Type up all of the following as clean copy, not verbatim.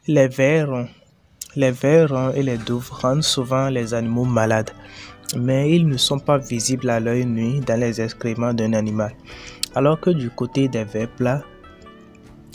Les vers ronds. Les vers ronds et les douves rendent souvent les animaux malades, mais ils ne sont pas visibles à l'œil nu dans les excréments d'un animal. Alors que du côté des vers plats,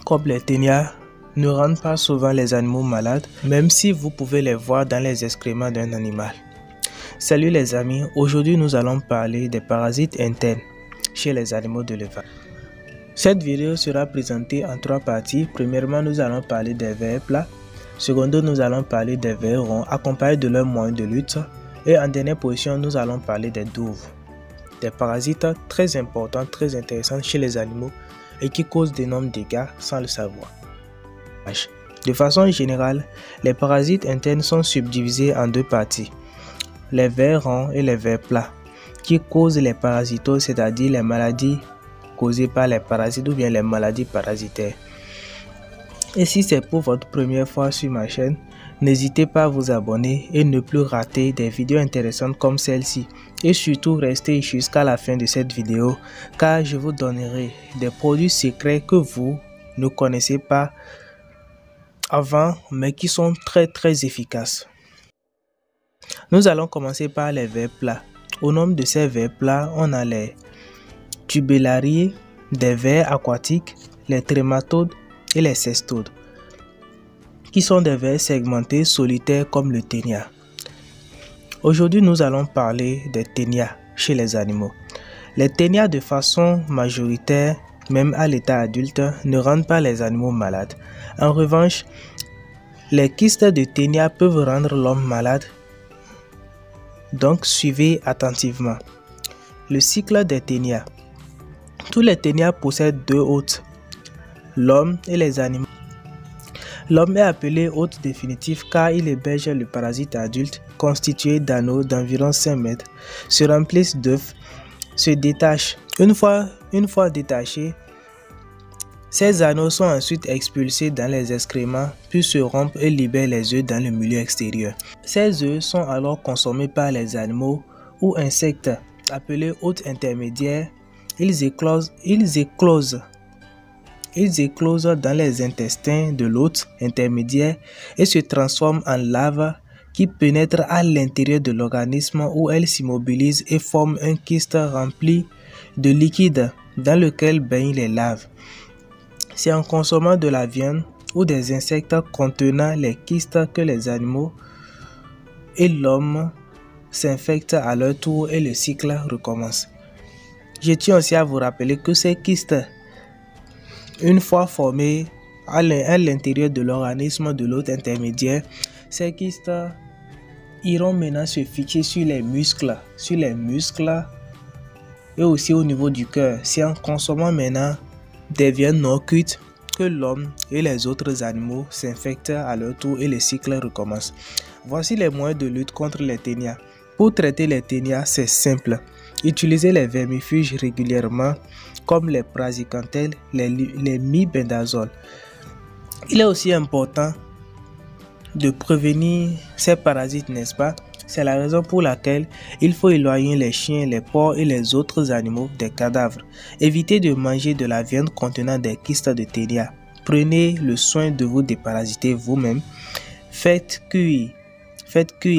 comme les ténias, ne rendent pas souvent les animaux malades, même si vous pouvez les voir dans les excréments d'un animal. Salut les amis, aujourd'hui nous allons parler des parasites internes chez les animaux de l'élevage. Cette vidéo sera présentée en 3 parties. Premièrement, nous allons parler des vers plats. Secondo, nous allons parler des vers ronds accompagnés de leurs moyens de lutte. Et en dernière position, nous allons parler des douves. Des parasites très importants, très intéressants chez les animaux et qui causent d'énormes dégâts sans le savoir. De façon générale, les parasites internes sont subdivisés en 2 parties. Les vers ronds et les vers plats, qui causent les parasitoses, c'est-à-dire les maladies causées par les parasites ou bien les maladies parasitaires. Et si c'est pour votre première fois sur ma chaîne, n'hésitez pas à vous abonner et ne plus rater des vidéos intéressantes comme celle-ci. Et surtout, restez jusqu'à la fin de cette vidéo car je vous donnerai des produits secrets que vous ne connaissez pas avant mais qui sont très efficaces. Nous allons commencer par les vers plats. Au nombre de ces vers plats, on a les tubulariés, des vers aquatiques, les trématodes et les cestodes, qui sont des vers segmentés solitaires comme le ténia. Aujourd'hui, nous allons parler des ténias chez les animaux. Les ténias, de façon majoritaire, même à l'état adulte, ne rendent pas les animaux malades. En revanche, les kystes de ténia peuvent rendre l'homme malade. Donc, suivez attentivement. Le cycle des ténias. Tous les ténias possèdent 2 hôtes, l'homme et les animaux. L'homme est appelé hôte définitif car il héberge le parasite adulte constitué d'anneaux d'environ 5 mètres, se remplissent d'œufs, se détachent. Une fois détachés, ces anneaux sont ensuite expulsés dans les excréments, puis se rompent et libèrent les œufs dans le milieu extérieur. Ces œufs sont alors consommés par les animaux ou insectes appelés hôtes intermédiaires. Ils éclosent dans les intestins de l'hôte intermédiaire et se transforment en larves qui pénètrent à l'intérieur de l'organisme où elles s'immobilisent et forment un kyste rempli de liquide dans lequel baignent les larves. C'est en consommant de la viande ou des insectes contenant les kystes que les animaux et l'homme s'infectent à leur tour et le cycle recommence. Je tiens aussi à vous rappeler que ces kystes, une fois formés à l'intérieur de l'organisme de l'hôte intermédiaire, ces kystes iront maintenant se fixer sur les muscles et aussi au niveau du cœur. C'est en consommant maintenant des viandes non cuites que l'homme et les autres animaux s'infectent à leur tour et le cycle recommence. Voici les moyens de lutte contre les ténias. Pour traiter les ténias, c'est simple. Utilisez les vermifuges régulièrement comme les praziquantel, les mebendazole. Il est aussi important de prévenir ces parasites, n'est-ce pas? C'est la raison pour laquelle il faut éloigner les chiens, les porcs et les autres animaux des cadavres. Évitez de manger de la viande contenant des kystes de ténia. Prenez le soin de vous déparasiter vous-même. Faites cuire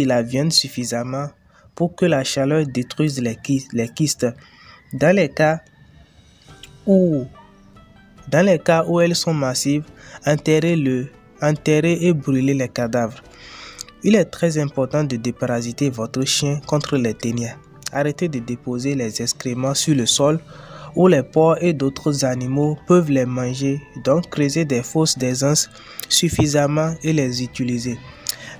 la viande suffisamment pour que la chaleur détruise les kystes. Dans les cas où elles sont massives, enterrez et brûlez les cadavres. Il est très important de déparasiter votre chien contre les ténias. Arrêtez de déposer les excréments sur le sol où les porcs et d'autres animaux peuvent les manger, donc creusez des fosses d'aisance suffisamment et les utiliser.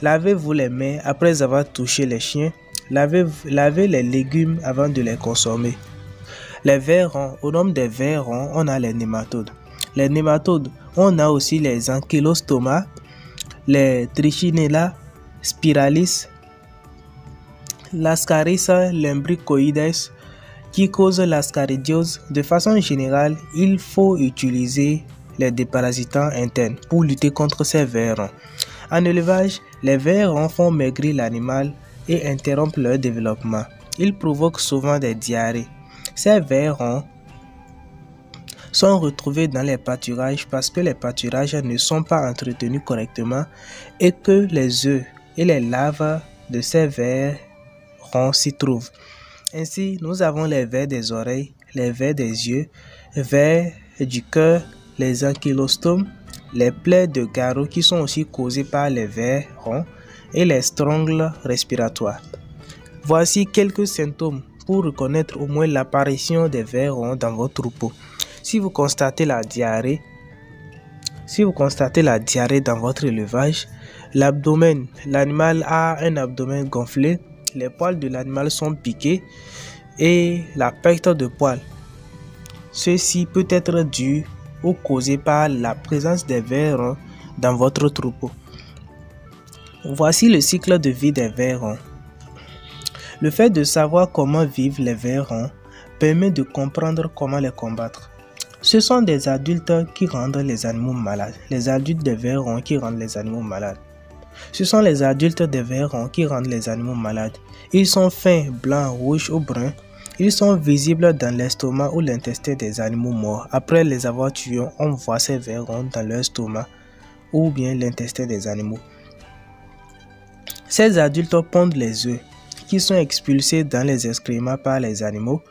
Lavez-vous les mains après avoir touché les chiens. Lavez les légumes avant de les consommer. Les vers ronds. Au nombre des vers ronds, on a les nématodes. Les nématodes, on a aussi les ankylostomas, les trichinella spiralis, l'Ascaris lumbricoides qui causent l'ascaridiose. De façon générale, il faut utiliser les déparasitants internes pour lutter contre ces vers ronds. En élevage, les vers ronds font maigrir l'animal et interrompent leur développement. Ils provoquent souvent des diarrhées. Ces vers ronds sont retrouvés dans les pâturages parce que les pâturages ne sont pas entretenus correctement et que les œufs et les larves de ces vers ronds s'y trouvent. Ainsi, nous avons les vers des oreilles, les vers des yeux, vers du cœur, les ankylostomes, les plaies de garrot qui sont aussi causées par les vers ronds et les strongles respiratoires. Voici quelques symptômes pour reconnaître au moins l'apparition des vers ronds dans votre troupeau. Si vous constatez la diarrhée dans votre élevage, l'abdomen, l'animal a un abdomen gonflé, les poils de l'animal sont piqués et la perte de poils. Ceci peut être dû ou causé par la présence des vers ronds dans votre troupeau. Voici le cycle de vie des vers ronds. Le fait de savoir comment vivent les vers ronds permet de comprendre comment les combattre. Ce sont des adultes qui rendent les animaux malades. Les adultes des vers ronds qui rendent les animaux malades. Ce sont les adultes des vers ronds qui rendent les animaux malades. Ils sont fins, blancs, rouges ou bruns. Ils sont visibles dans l'estomac ou l'intestin des animaux morts. Après les avoir tués, on voit ces vers ronds dans leur estomac ou bien l'intestin des animaux. Ces adultes pondent les œufs qui sont expulsés dans les excréments par les animaux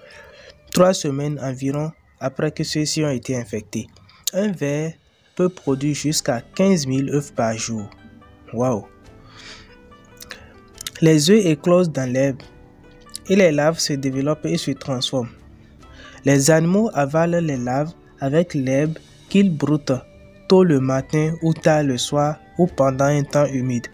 3 semaines environ après que ceux-ci ont été infectés. Un ver peut produire jusqu'à 15 000 œufs par jour. Waouh! Les œufs éclosent dans l'herbe et les larves se développent et se transforment. Les animaux avalent les larves avec l'herbe qu'ils broutent tôt le matin ou tard le soir ou pendant un temps humide.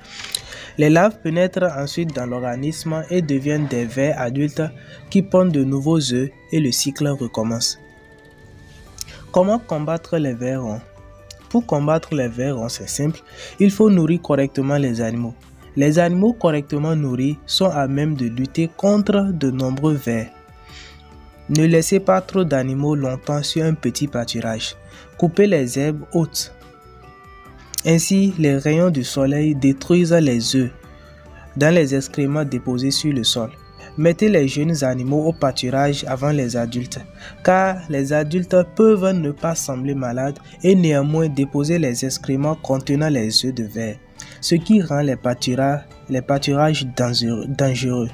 Les larves pénètrent ensuite dans l'organisme et deviennent des vers adultes qui pondent de nouveaux œufs et le cycle recommence. Comment combattre les vers ronds? Pour combattre les vers ronds, c'est simple, il faut nourrir correctement les animaux. Les animaux correctement nourris sont à même de lutter contre de nombreux vers. Ne laissez pas trop d'animaux longtemps sur un petit pâturage. Coupez les herbes hautes. Ainsi, les rayons du soleil détruisent les œufs dans les excréments déposés sur le sol. Mettez les jeunes animaux au pâturage avant les adultes, car les adultes peuvent ne pas sembler malades et néanmoins déposer les excréments contenant les œufs de vers, ce qui rend les pâturages dangereux.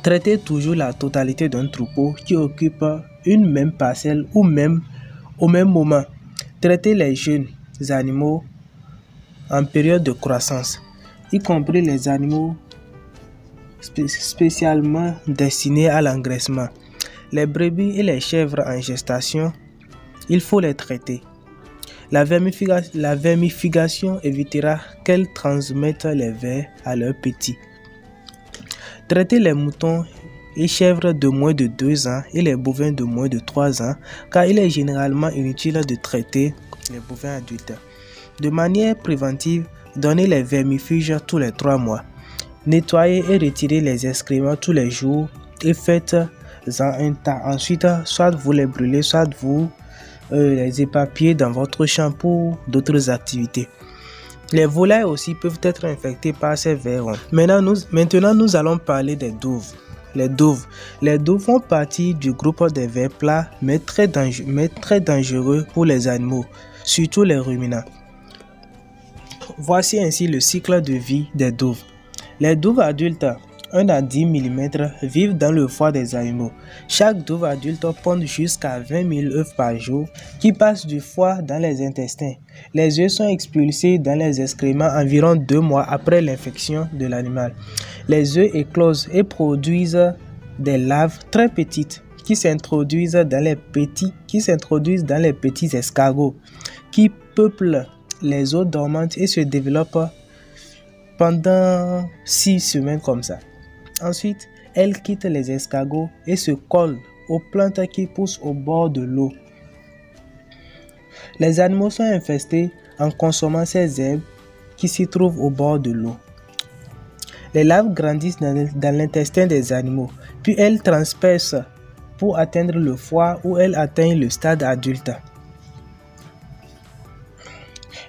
Traitez toujours la totalité d'un troupeau qui occupe une même parcelle ou même au même moment. Traitez les jeunes animaux en période de croissance, y compris les animaux spécialement destinés à l'engraissement. Les brebis et les chèvres en gestation, il faut les traiter. La vermification évitera qu'elles transmettent les vers à leurs petits. Traitez les moutons et chèvres de moins de 2 ans et les bovins de moins de 3 ans, car il est généralement inutile de traiter les bovins adultes. De manière préventive, donnez les vermifuges tous les 3 mois. Nettoyez et retirez les excréments tous les jours et faites-en un tas. Ensuite, soit vous les brûlez, soit vous les éparpillez dans votre champ pour d'autres activités. Les volailles aussi peuvent être infectées par ces vers ronds. Maintenant, nous allons parler des douves. Les douves font partie du groupe des vers plats, mais très dangereux pour les animaux, surtout les ruminants. Voici ainsi le cycle de vie des douves. Les douves adultes, 1 à 10 mm, vivent dans le foie des animaux. Chaque douve adulte pond jusqu'à 20 000 œufs par jour qui passent du foie dans les intestins. Les œufs sont expulsés dans les excréments environ 2 mois après l'infection de l'animal. Les œufs éclosent et produisent des larves très petites qui s'introduisent dans les petits escargots qui peuplent les eaux dormantes et se développent pendant 6 semaines comme ça. Ensuite, elles quittent les escargots et se collent aux plantes qui poussent au bord de l'eau. Les animaux sont infestés en consommant ces herbes qui s'y trouvent au bord de l'eau. Les larves grandissent dans l'intestin des animaux, puis elles transpercent pour atteindre le foie où elles atteignent le stade adulte.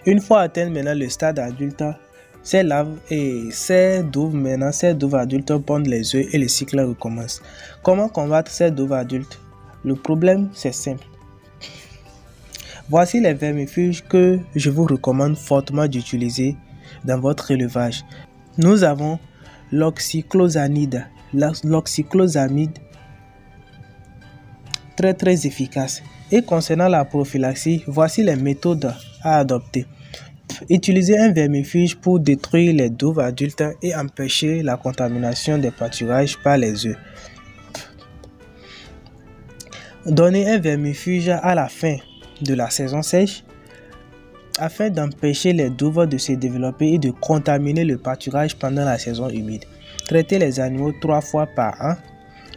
Une fois atteintes maintenant le stade adulte, ces larves et ces douves adultes pondent les œufs et le cycle recommence. Comment combattre ces douves adultes? Le problème, c'est simple. Voici les vermifuges que je vous recommande fortement d'utiliser dans votre élevage. Nous avons l'oxyclosanide. L'oxyclosanide, très efficace. Et concernant la prophylaxie, voici les méthodes à adopter. Utilisez un vermifuge pour détruire les douves adultes et empêcher la contamination des pâturages par les œufs. Donnez un vermifuge à la fin de la saison sèche afin d'empêcher les douves de se développer et de contaminer le pâturage pendant la saison humide. Traitez les animaux 3 fois par an.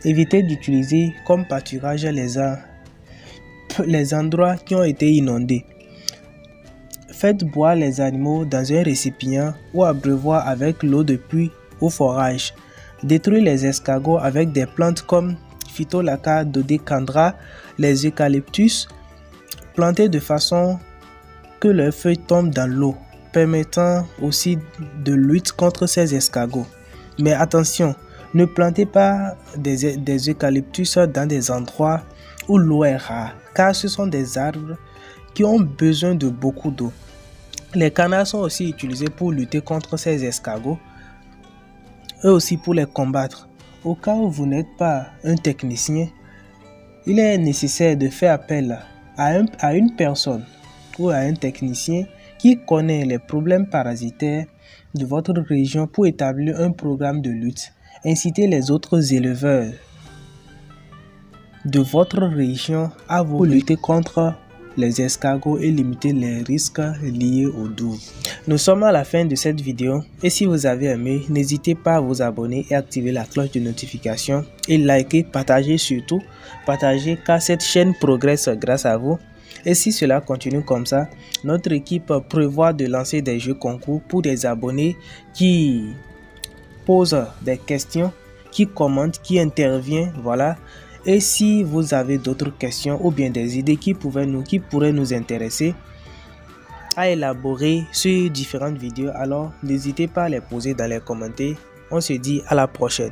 Évitez d'utiliser comme pâturage les endroits qui ont été inondés. Faites boire les animaux dans un récipient ou abreuvoir avec l'eau de pluie ou forage. Détruisez les escargots avec des plantes comme Phytolacca dodecandra, les eucalyptus, plantés de façon que leurs feuilles tombent dans l'eau, permettant aussi de lutter contre ces escargots. Mais attention, ne plantez pas des eucalyptus dans des endroits où l'eau est rare, car ce sont des arbres qui ont besoin de beaucoup d'eau. Les canards sont aussi utilisés pour lutter contre ces escargots, et aussi pour les combattre. Au cas où vous n'êtes pas un technicien, il est nécessaire de faire appel à une personne ou à un technicien qui connaît les problèmes parasitaires de votre région pour établir un programme de lutte. Incitez les autres éleveurs de votre région à vous lutter contre les escargots et limiter les risques liés aux douves. Nous sommes à la fin de cette vidéo et si vous avez aimé, n'hésitez pas à vous abonner et activer la cloche de notification et liker, partager surtout, partager car cette chaîne progresse grâce à vous. Et si cela continue comme ça, notre équipe prévoit de lancer des jeux concours pour des abonnés qui posent des questions, qui commentent, qui interviennent, voilà. Et si vous avez d'autres questions ou bien des idées qui pourraient nous intéresser à élaborer sur différentes vidéos, alors n'hésitez pas à les poser dans les commentaires. On se dit à la prochaine.